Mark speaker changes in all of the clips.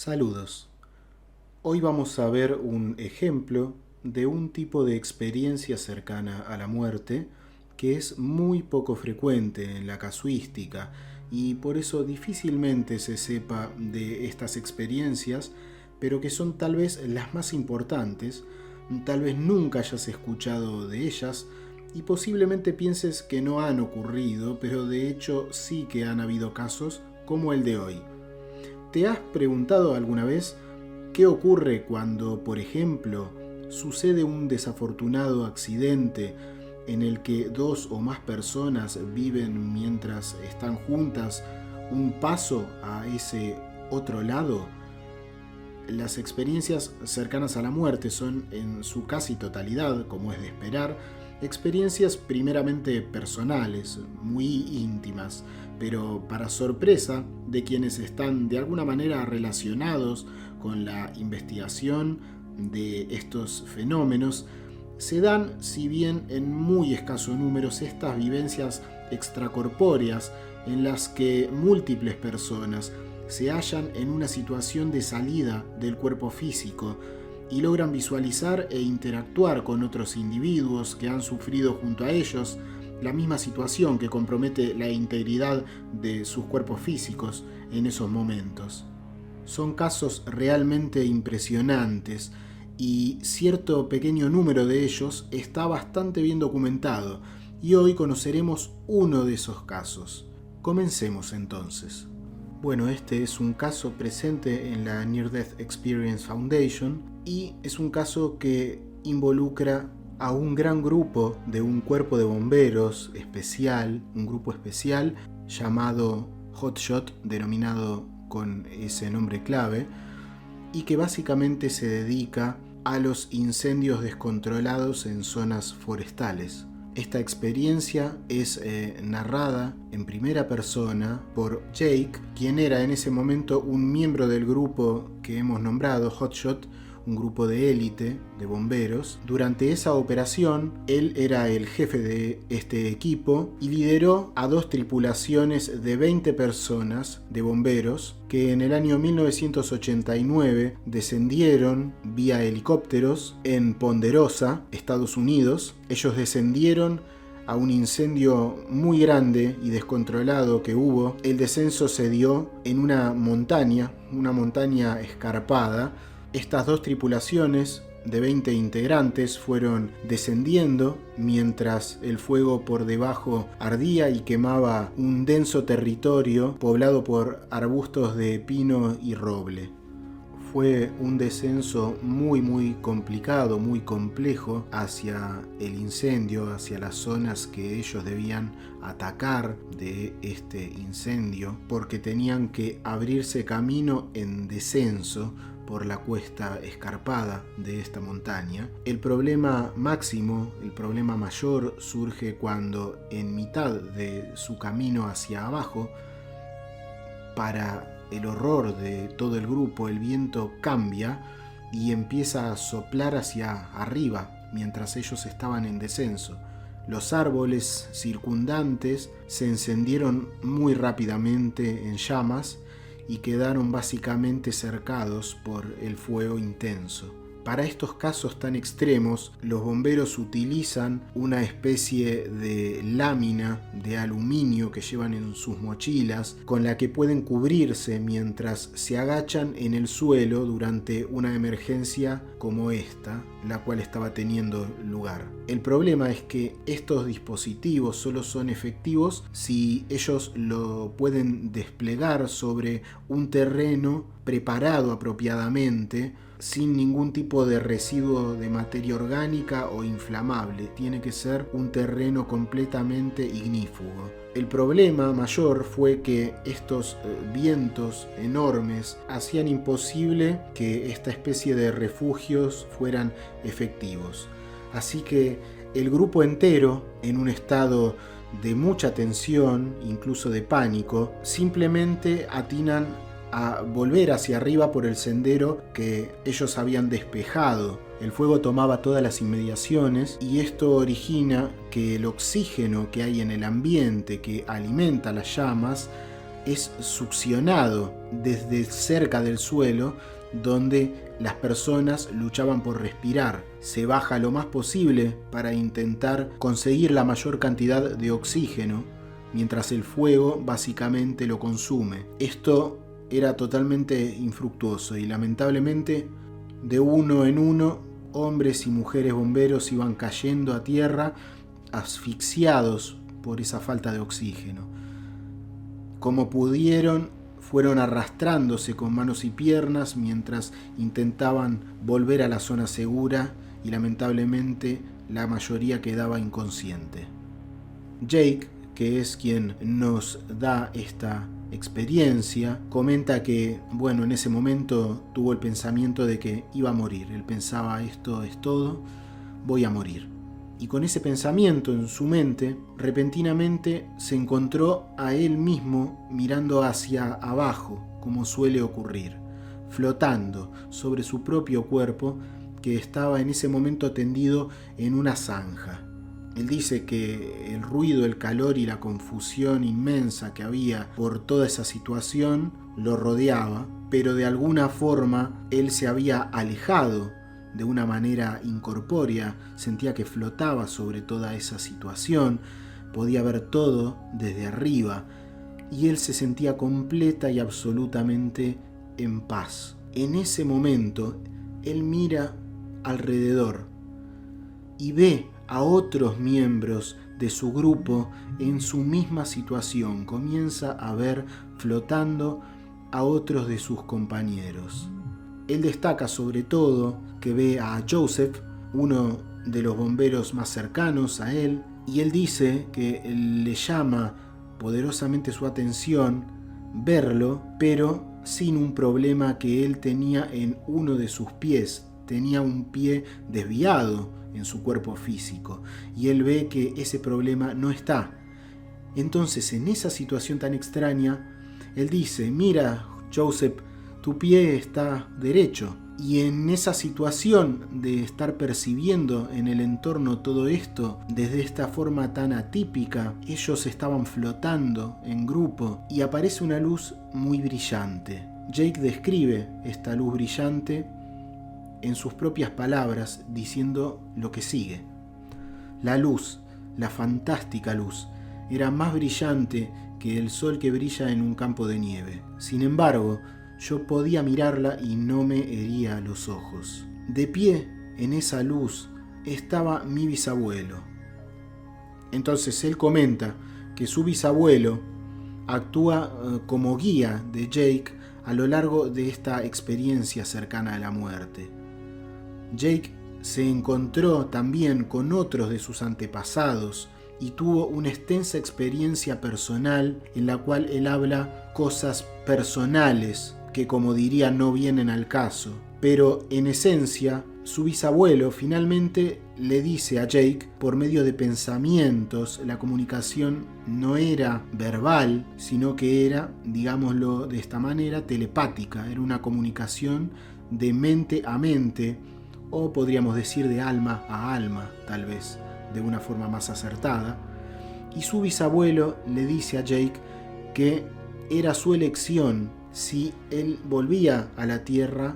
Speaker 1: Saludos. Hoy vamos a ver un ejemplo de un tipo de experiencia cercana a la muerte que es muy poco frecuente en la casuística y por eso difícilmente se sepa de estas experiencias, pero que son tal vez las más importantes, tal vez nunca hayas escuchado de ellas y posiblemente pienses que no han ocurrido, pero de hecho sí que han habido casos como el de hoy. ¿Te has preguntado alguna vez qué ocurre cuando, por ejemplo, sucede un desafortunado accidente en el que dos o más personas viven mientras están juntas un paso a ese otro lado? Las experiencias cercanas a la muerte son, en su casi totalidad, como es de esperar, experiencias primeramente personales, muy íntimas, pero para sorpresa de quienes están de alguna manera relacionados con la investigación de estos fenómenos, se dan, si bien en muy escasos números, estas vivencias extracorpóreas en las que múltiples personas se hallan en una situación de salida del cuerpo físico y logran visualizar e interactuar con otros individuos que han sufrido junto a ellos la misma situación que compromete la integridad de sus cuerpos físicos en esos momentos. Son casos realmente impresionantes y cierto pequeño número de ellos está bastante bien documentado y hoy conoceremos uno de esos casos. Comencemos entonces. Bueno, este es un caso presente en la Near Death Experience Foundation y es un caso que involucra a un gran grupo de un cuerpo de bomberos especial, un grupo especial llamado Hotshot, denominado con ese nombre clave, y que básicamente se dedica a los incendios descontrolados en zonas forestales. Esta experiencia es narrada en primera persona por Jake, quien era en ese momento un miembro del grupo que hemos nombrado Hotshot, un grupo de élite de bomberos. Durante esa operación, él era el jefe de este equipo y lideró a dos tripulaciones de 20 personas de bomberos que en el año 1989 descendieron vía helicópteros en Ponderosa, Estados Unidos. Ellos descendieron a un incendio muy grande y descontrolado que hubo. El descenso se dio en una montaña escarpada. Estas dos tripulaciones de 20 integrantes fueron descendiendo mientras el fuego por debajo ardía y quemaba un denso territorio poblado por arbustos de pino y roble. Fue un descenso muy complicado, muy complejo hacia el incendio, hacia las zonas que ellos debían atacar de este incendio, porque tenían que abrirse camino en descenso por la cuesta escarpada de esta montaña. El problema máximo, el problema mayor, surge cuando en mitad de su camino hacia abajo, para el horror de todo el grupo, el viento cambia y empieza a soplar hacia arriba mientras ellos estaban en descenso. Los árboles circundantes se encendieron muy rápidamente en llamas y quedaron básicamente cercados por el fuego intenso. Para estos casos tan extremos, los bomberos utilizan una especie de lámina de aluminio que llevan en sus mochilas, con la que pueden cubrirse mientras se agachan en el suelo durante una emergencia como esta, la cual estaba teniendo lugar. El problema es que estos dispositivos solo son efectivos si ellos lo pueden desplegar sobre un terreno preparado apropiadamente, sin ningún tipo de residuo de materia orgánica o inflamable. Tiene que ser un terreno completamente ignífugo. El problema mayor fue que estos vientos enormes hacían imposible que esta especie de refugios fueran efectivos. Así que el grupo entero, en un estado de mucha tensión, incluso de pánico, simplemente atinan a volver hacia arriba por el sendero que ellos habían despejado. El fuego tomaba todas las inmediaciones y esto origina que el oxígeno que hay en el ambiente que alimenta las llamas es succionado desde cerca del suelo, donde las personas luchaban por respirar. Se baja lo más posible para intentar conseguir la mayor cantidad de oxígeno, mientras el fuego básicamente lo consume. Esto era totalmente infructuoso y lamentablemente de uno en uno hombres y mujeres bomberos iban cayendo a tierra asfixiados por esa falta de oxígeno. Como pudieron, fueron arrastrándose con manos y piernas mientras intentaban volver a la zona segura y lamentablemente la mayoría quedaba inconsciente. Jake, que es quien nos da esta experiencia, comenta que, en ese momento tuvo el pensamiento de que iba a morir. Él pensaba, esto es todo, voy a morir. Y con ese pensamiento en su mente, repentinamente se encontró a él mismo mirando hacia abajo, como suele ocurrir, flotando sobre su propio cuerpo que estaba en ese momento tendido en una zanja. Él dice que el ruido, el calor y la confusión inmensa que había por toda esa situación lo rodeaba, pero de alguna forma él se había alejado de una manera incorpórea, sentía que flotaba sobre toda esa situación, podía ver todo desde arriba y él se sentía completa y absolutamente en paz. En ese momento, él mira alrededor y ve a otros miembros de su grupo en su misma situación. Comienza a ver flotando a otros de sus compañeros. Él destaca sobre todo que ve a Joseph, uno de los bomberos más cercanos a él, y él dice que le llama poderosamente su atención verlo, pero sin un problema que él tenía en uno de sus pies. Tenía un pie desviado en su cuerpo físico y él ve que ese problema no está. Entonces, en esa situación tan extraña, él dice, mira, Joseph, tu pie está derecho. Y en esa situación de estar percibiendo en el entorno todo esto, desde esta forma tan atípica, ellos estaban flotando en grupo y aparece una luz muy brillante. Jake describe esta luz brillante en sus propias palabras, diciendo lo que sigue. La luz, la fantástica luz, era más brillante que el sol que brilla en un campo de nieve. Sin embargo, yo podía mirarla y no me hería los ojos. De pie en esa luz estaba mi bisabuelo. Entonces él comenta que su bisabuelo actúa como guía de Jake a lo largo de esta experiencia cercana a la muerte. Jake se encontró también con otros de sus antepasados y tuvo una extensa experiencia personal en la cual él habla cosas personales que, como diría, no vienen al caso. Pero en esencia, su bisabuelo finalmente le dice a Jake, por medio de pensamientos, la comunicación no era verbal, sino que era, digámoslo de esta manera, telepática. Era una comunicación de mente a mente, o podríamos decir de alma a alma, tal vez, de una forma más acertada. Y su bisabuelo le dice a Jake que era su elección si él volvía a la Tierra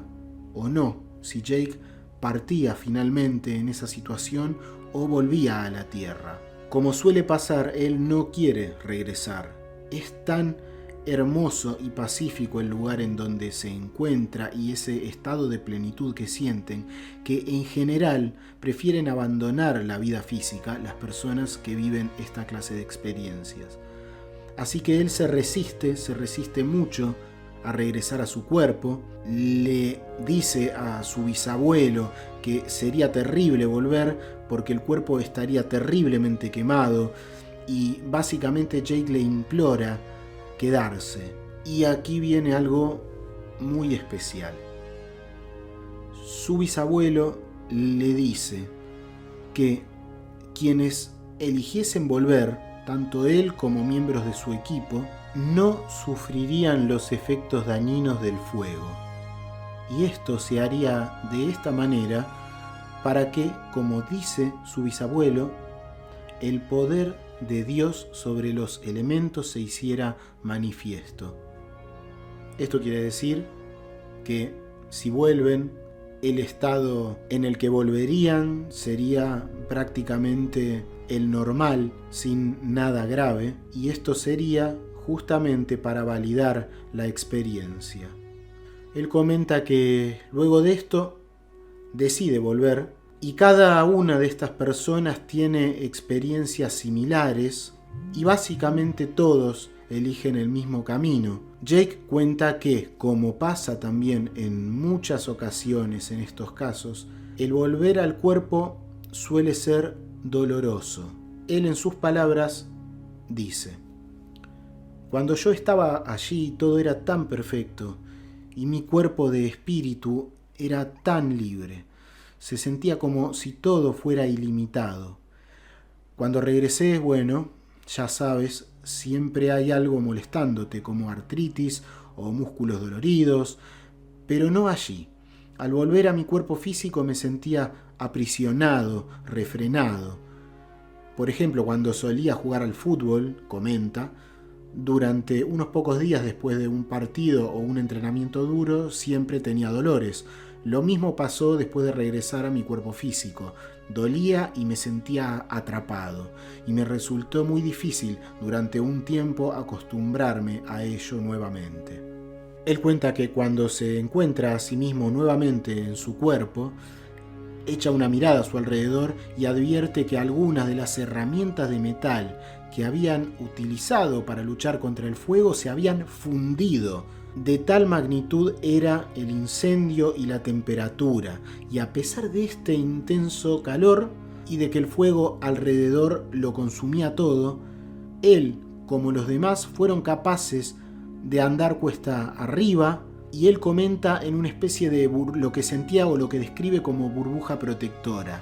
Speaker 1: o no, si Jake partía finalmente en esa situación o volvía a la Tierra. Como suele pasar, él no quiere regresar. Es tan hermoso y pacífico el lugar en donde se encuentra y ese estado de plenitud que sienten, que en general prefieren abandonar la vida física las personas que viven esta clase de experiencias. Así que él se resiste mucho a regresar a su cuerpo, le dice a su bisabuelo que sería terrible volver porque el cuerpo estaría terriblemente quemado y básicamente Jake le implora quedarse. Y aquí viene algo muy especial. Su bisabuelo le dice que quienes eligiesen volver, tanto él como miembros de su equipo, no sufrirían los efectos dañinos del fuego. Y esto se haría de esta manera para que, como dice su bisabuelo, el poder de Dios sobre los elementos se hiciera manifiesto. Esto quiere decir que si vuelven, el estado en el que volverían sería prácticamente el normal, sin nada grave, y esto sería justamente para validar la experiencia. Él comenta que luego de esto decide volver, y cada una de estas personas tiene experiencias similares, y básicamente todos eligen el mismo camino. Jake cuenta que, como pasa también en muchas ocasiones en estos casos, el volver al cuerpo suele ser doloroso. Él, en sus palabras, dice: cuando yo estaba allí todo era tan perfecto y mi cuerpo de espíritu era tan libre. Se sentía como si todo fuera ilimitado. Cuando regresé, bueno, ya sabes, siempre hay algo molestándote, como artritis o músculos doloridos, pero no allí. Al volver a mi cuerpo físico me sentía aprisionado, refrenado. Por ejemplo, cuando solía jugar al fútbol, comenta, durante unos pocos días después de un partido o un entrenamiento duro, siempre tenía dolores. Lo mismo pasó después de regresar a mi cuerpo físico. Dolía y me sentía atrapado, y me resultó muy difícil durante un tiempo acostumbrarme a ello nuevamente. Él cuenta que cuando se encuentra a sí mismo nuevamente en su cuerpo, echa una mirada a su alrededor y advierte que algunas de las herramientas de metal que habían utilizado para luchar contra el fuego se habían fundido. De tal magnitud era el incendio y la temperatura, y a pesar de este intenso calor y de que el fuego alrededor lo consumía todo, él, como los demás, fueron capaces de andar cuesta arriba, y él comenta en una especie de lo que sentía o lo que describe como burbuja protectora.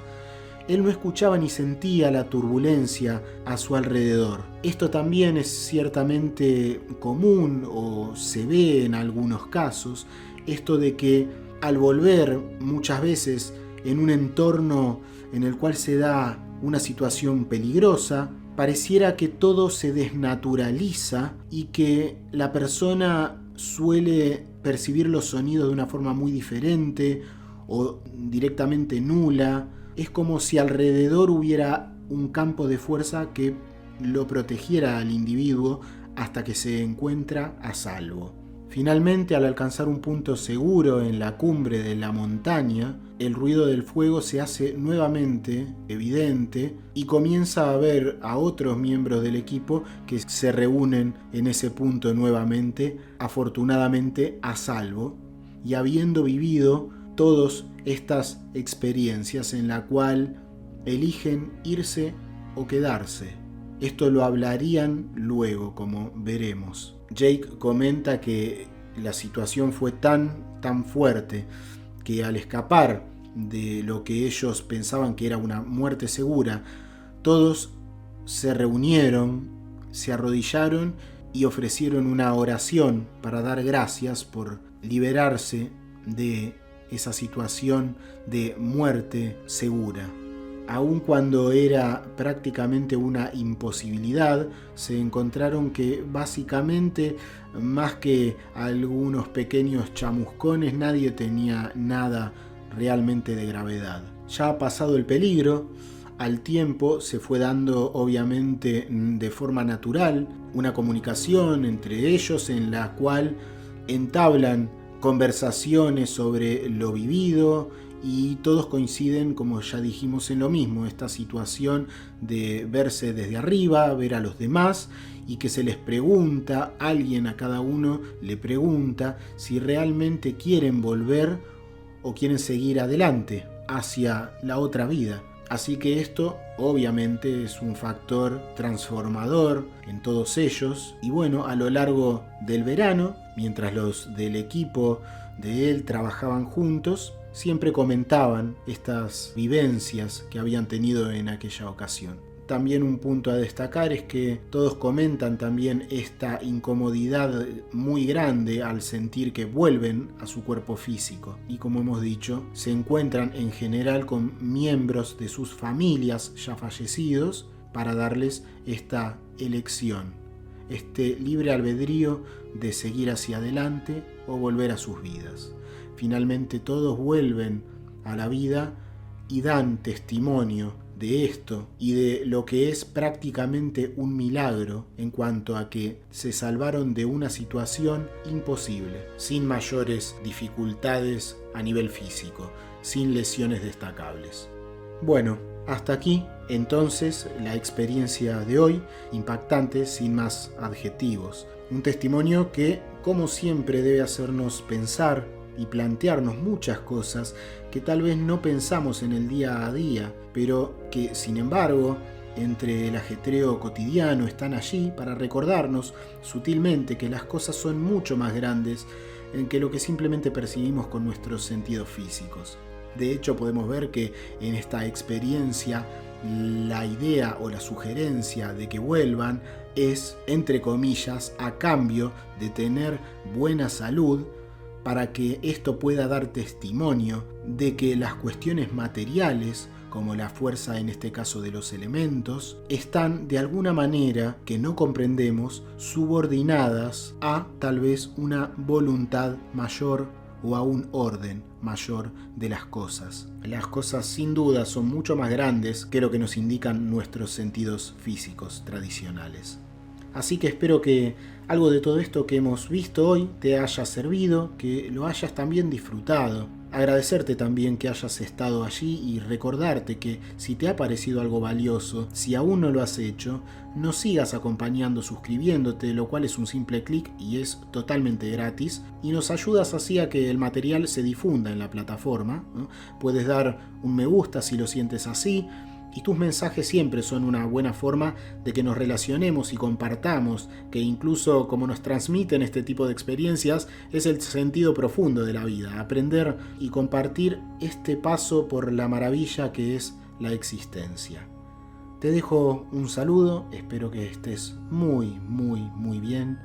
Speaker 1: Él no escuchaba ni sentía la turbulencia a su alrededor. Esto también es ciertamente común o se ve en algunos casos, esto de que al volver muchas veces en un entorno en el cual se da una situación peligrosa, pareciera que todo se desnaturaliza y que la persona suele percibir los sonidos de una forma muy diferente o directamente nula. Es como si alrededor hubiera un campo de fuerza que lo protegiera al individuo hasta que se encuentra a salvo. Finalmente, al alcanzar un punto seguro en la cumbre de la montaña, el ruido del fuego se hace nuevamente evidente y comienza a ver a otros miembros del equipo que se reúnen en ese punto nuevamente, afortunadamente a salvo, y habiendo vivido todas estas experiencias en la cual eligen irse o quedarse. Esto lo hablarían luego, como veremos. Jake comenta que la situación fue tan fuerte que al escapar de lo que ellos pensaban que era una muerte segura, todos se reunieron, se arrodillaron y ofrecieron una oración para dar gracias por liberarse de esa situación de muerte segura. Aun cuando era prácticamente una imposibilidad, se encontraron que básicamente, más que algunos pequeños chamuscones, nadie tenía nada realmente de gravedad. Ya ha pasado el peligro, al tiempo se fue dando obviamente de forma natural una comunicación entre ellos en la cual entablan conversaciones sobre lo vivido y todos coinciden, como ya dijimos, en lo mismo, esta situación de verse desde arriba, ver a los demás y que se les pregunta, alguien a cada uno le pregunta si realmente quieren volver o quieren seguir adelante hacia la otra vida. Así que esto obviamente es un factor transformador en todos ellos. Y bueno, a lo largo del verano, mientras los del equipo de él trabajaban juntos, siempre comentaban estas vivencias que habían tenido en aquella ocasión. También un punto a destacar es que todos comentan también esta incomodidad muy grande al sentir que vuelven a su cuerpo físico. Y como hemos dicho, se encuentran en general con miembros de sus familias ya fallecidos para darles esta elección. este libre albedrío de seguir hacia adelante o volver a sus vidas. Finalmente todos vuelven a la vida y dan testimonio de esto y de lo que es prácticamente un milagro en cuanto a que se salvaron de una situación imposible, sin mayores dificultades a nivel físico, sin lesiones destacables. Bueno, hasta aquí entonces la experiencia de hoy, impactante sin más adjetivos. Un testimonio que, como siempre, debe hacernos pensar y plantearnos muchas cosas que tal vez no pensamos en el día a día, pero que, sin embargo, entre el ajetreo cotidiano están allí para recordarnos sutilmente que las cosas son mucho más grandes que lo que simplemente percibimos con nuestros sentidos físicos. De hecho, podemos ver que en esta experiencia la idea o la sugerencia de que vuelvan es, entre comillas, a cambio de tener buena salud, para que esto pueda dar testimonio de que las cuestiones materiales, como la fuerza en este caso de los elementos, están de alguna manera que no comprendemos subordinadas a tal vez una voluntad mayor o a un orden mayor de las cosas. Las cosas sin duda son mucho más grandes que lo que nos indican nuestros sentidos físicos tradicionales. Así que espero que algo de todo esto que hemos visto hoy te haya servido, que lo hayas también disfrutado. Agradecerte también que hayas estado allí y recordarte que si te ha parecido algo valioso, si aún no lo has hecho, nos sigas acompañando suscribiéndote, lo cual es un simple clic y es totalmente gratis, y nos ayudas así a que el material se difunda en la plataforma, ¿no? Puedes dar un me gusta si lo sientes así, y tus mensajes siempre son una buena forma de que nos relacionemos y compartamos, que incluso como nos transmiten este tipo de experiencias, es el sentido profundo de la vida, aprender y compartir este paso por la maravilla que es la existencia. Te dejo un saludo, espero que estés muy bien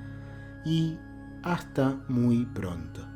Speaker 1: y hasta muy pronto.